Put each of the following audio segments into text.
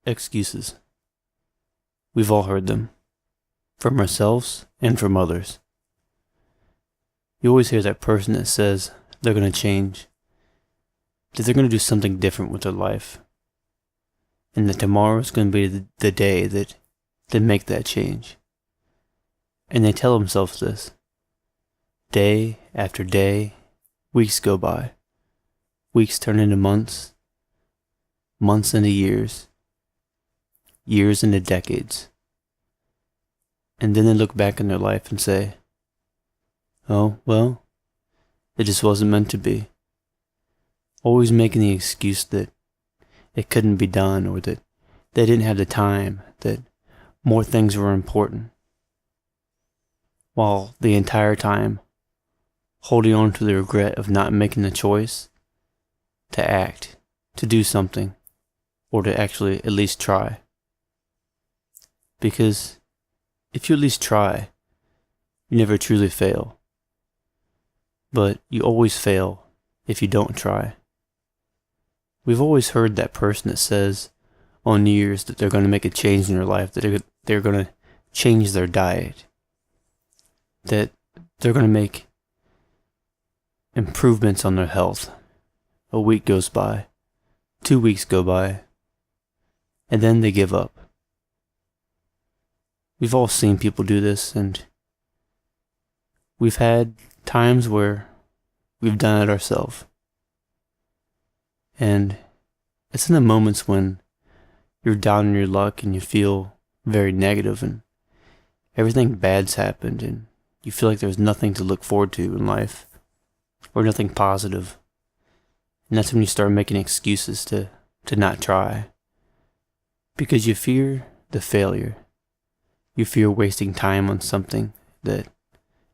Excuses. We've all heard them, from ourselves and from others. You always hear that person that says they're going to change, that they're going to do something different with their life, and that tomorrow is going to be the day that they make that change. And they tell themselves this. Day after day, weeks go by. Weeks turn into months, months into years, years into decades. And then they look back in their life and say, oh, well, it just wasn't meant to be. Always making the excuse that it couldn't be done, or that they didn't have the time, that more things were important. While the entire time holding on to the regret of not making the choice to act, to do something, or to actually at least try. Because if you at least try, you never truly fail. But you always fail if you don't try. We've always heard that person that says on New Year's that they're going to make a change in their life, that they're going to change their diet, that they're going to make improvements on their health. A week goes by, 2 weeks go by, and then they give up. We've all seen people do this, and we've had times where we've done it ourselves. And it's in the moments when you're down in your luck and you feel very negative and everything bad's happened and you feel like there's nothing to look forward to in life or nothing positive. And that's when you start making excuses to not try. Because you fear the failure. You fear wasting time on something that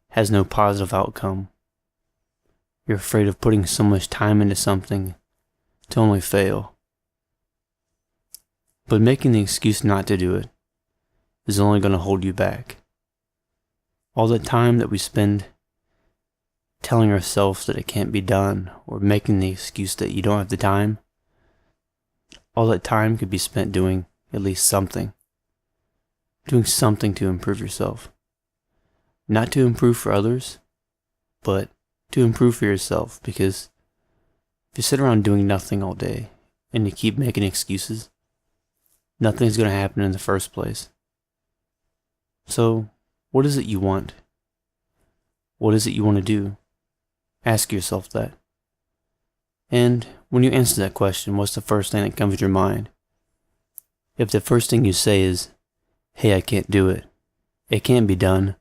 has no positive outcome. You're afraid of putting so much time into something to only fail. But making the excuse not to do it is only going to hold you back. All the time that we spend telling ourselves that it can't be done, or making the excuse that you don't have the time, all that time could be spent doing at least something. Doing something to improve yourself. Not to improve for others, but to improve for yourself, because if you sit around doing nothing all day and you keep making excuses, nothing's going to happen in the first place. So, what is it you want? What is it you want to do? Ask yourself that. And when you answer that question, what's the first thing that comes to your mind? If the first thing you say is, hey, I can't do it. It can't be done.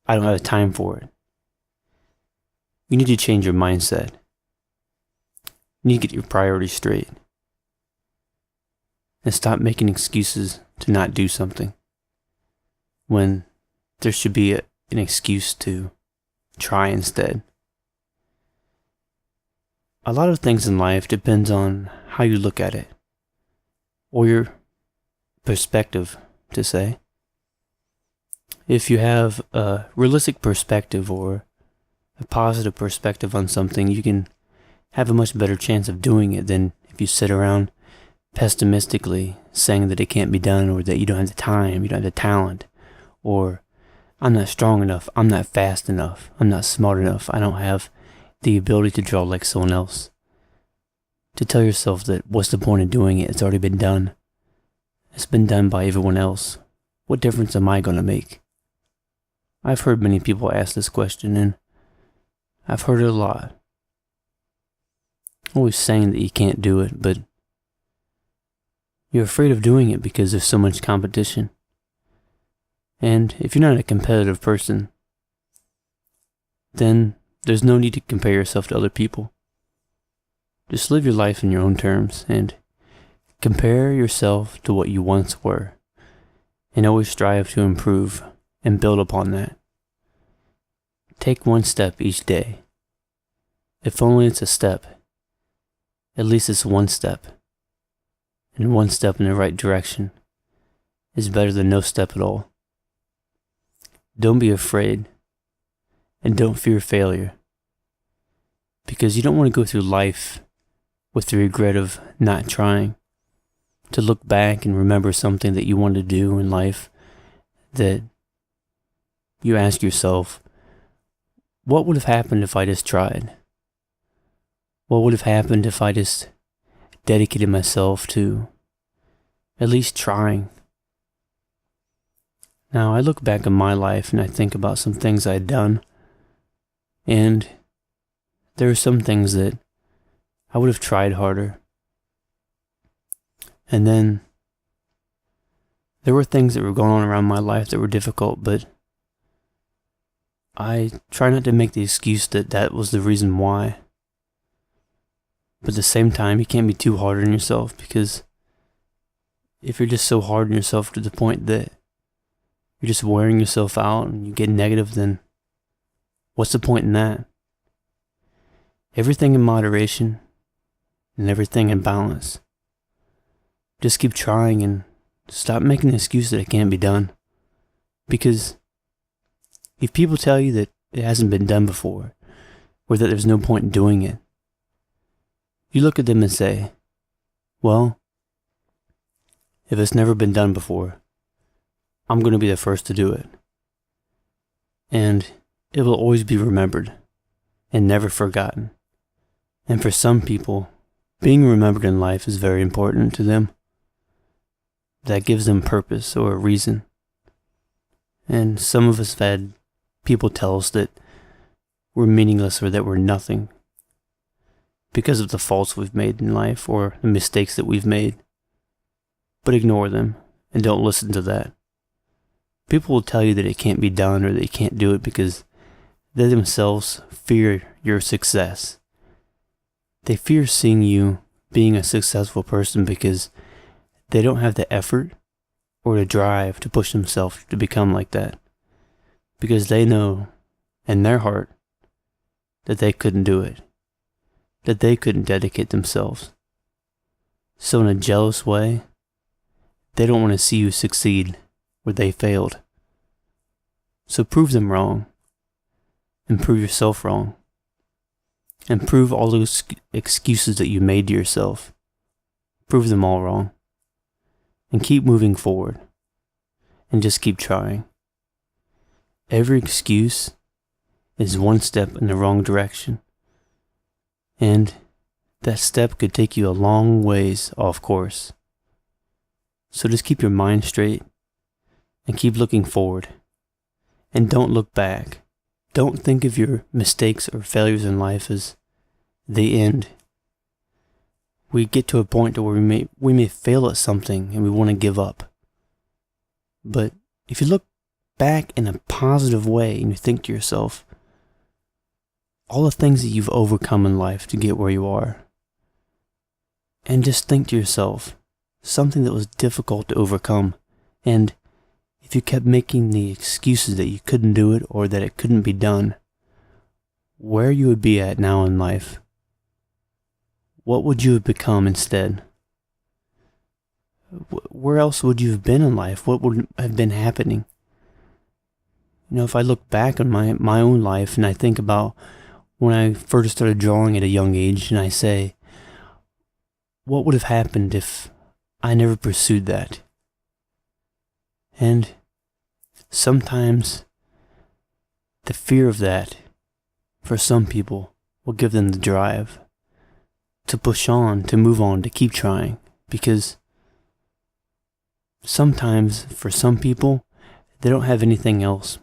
I don't have time for it. You need to change your mindset. You need to get your priorities straight. And stop making excuses to not do something, when there should be an excuse to try instead. A lot of things in life depends on how you look at it, or your perspective, to say. If you have a realistic perspective or a positive perspective on something, you can have a much better chance of doing it than if you sit around pessimistically saying that it can't be done, or that you don't have the time, you don't have the talent, or I'm not strong enough, I'm not fast enough, I'm not smart enough, I don't have the ability to draw like someone else. To tell yourself that what's the point of doing it, it's already been done. It's been done by everyone else. What difference am I going to make? I've heard many people ask this question, and I've heard it a lot. Always saying that you can't do it, but you're afraid of doing it because there's so much competition. And if you're not a competitive person, then there's no need to compare yourself to other people. Just live your life in your own terms and compare yourself to what you once were, and always strive to improve and build upon that. Take one step each day. If only it's a step, at least it's one step. And one step in the right direction is better than no step at all. Don't be afraid, and don't fear failure, because you don't want to go through life with the regret of not trying, to look back and remember something that you wanted to do in life, that you ask yourself, what would have happened if I just tried? What would have happened if I just dedicated myself to at least trying? Now, I look back on my life and I think about some things I had done, and there are some things that I would have tried harder. And then there were things that were going on around my life that were difficult, but I try not to make the excuse that that was the reason why. But at the same time, you can't be too hard on yourself, because if you're just so hard on yourself to the point that you're just wearing yourself out and you get negative, then what's the point in that? Everything in moderation and everything in balance. Just keep trying and stop making the excuse that it can't be done. Because if people tell you that it hasn't been done before, or that there's no point in doing it, you look at them and say, well, if it's never been done before, I'm going to be the first to do it. And it will always be remembered and never forgotten. And for some people, being remembered in life is very important to them. That gives them purpose or a reason. And some of us have had people tell us that we're meaningless or that we're nothing because of the faults we've made in life or the mistakes that we've made. But ignore them and don't listen to that. People will tell you that it can't be done or that you can't do it because they themselves fear your success. They fear seeing you being a successful person because they don't have the effort or the drive to push themselves to become like that. Because they know in their heart that they couldn't do it. That they couldn't dedicate themselves. So in a jealous way, they don't want to see you succeed where they failed. So prove them wrong. And prove yourself wrong. And prove all those excuses that you made to yourself. Prove them all wrong. And keep moving forward. And just keep trying. Every excuse is one step in the wrong direction. And that step could take you a long ways off course. So just keep your mind straight and keep looking forward. And don't look back. Don't think of your mistakes or failures in life as the end. We get to a point to where we may fail at something and we want to give up. But if you look back in a positive way and you think to yourself, all the things that you've overcome in life to get where you are, and just think to yourself, something that was difficult to overcome, and if you kept making the excuses that you couldn't do it or that it couldn't be done, where you would be at now in life, what would you have become instead? Where else would you have been in life? What would have been happening? You know, if I look back on my own life and I think about when I first started drawing at a young age, and I say, what would have happened if I never pursued that? And sometimes the fear of that, for some people, will give them the drive to push on, to move on, to keep trying. Because sometimes, for some people, they don't have anything else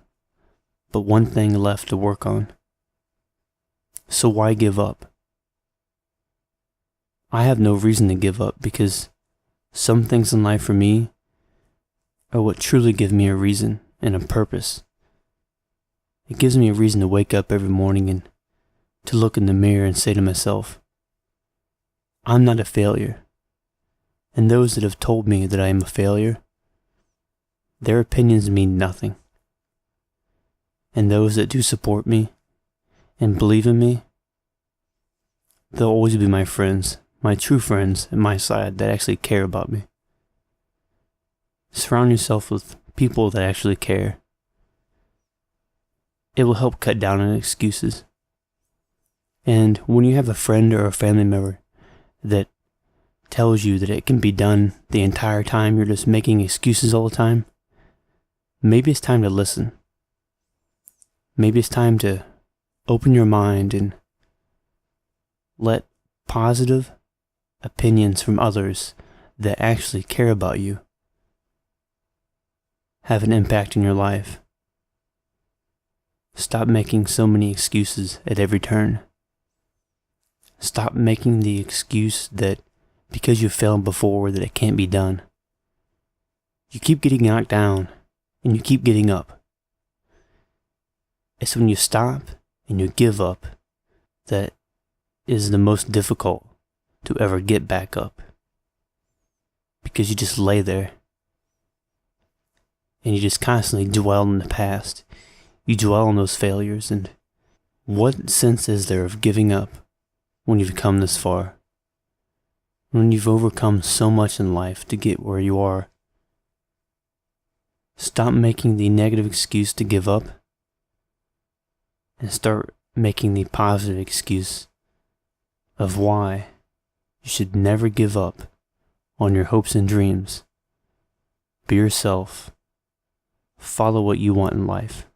but one thing left to work on. So why give up? I have no reason to give up because some things in life for me are what truly give me a reason and a purpose. It gives me a reason to wake up every morning and to look in the mirror and say to myself, I'm not a failure. And those that have told me that I am a failure, their opinions mean nothing. And those that do support me and believe in me, they'll always be my friends, my true friends at my side that actually care about me. Surround yourself with people that actually care. It will help cut down on excuses. And when you have a friend or a family member that tells you that it can be done the entire time you're just making excuses all the time, maybe it's time to listen. Maybe it's time to open your mind and let positive opinions from others that actually care about you have an impact in your life. Stop making so many excuses at every turn. Stop making the excuse that because you failed before that it can't be done. You keep getting knocked down and you keep getting up. It's when you stop and you give up that is the most difficult to ever get back up. Because you just lay there and you just constantly dwell in the past. You dwell on those failures, and what sense is there of giving up when you've come this far? When you've overcome so much in life to get where you are? Stop making the negative excuse to give up and start making the positive excuse of why you should never give up on your hopes and dreams. Be yourself. Follow what you want in life.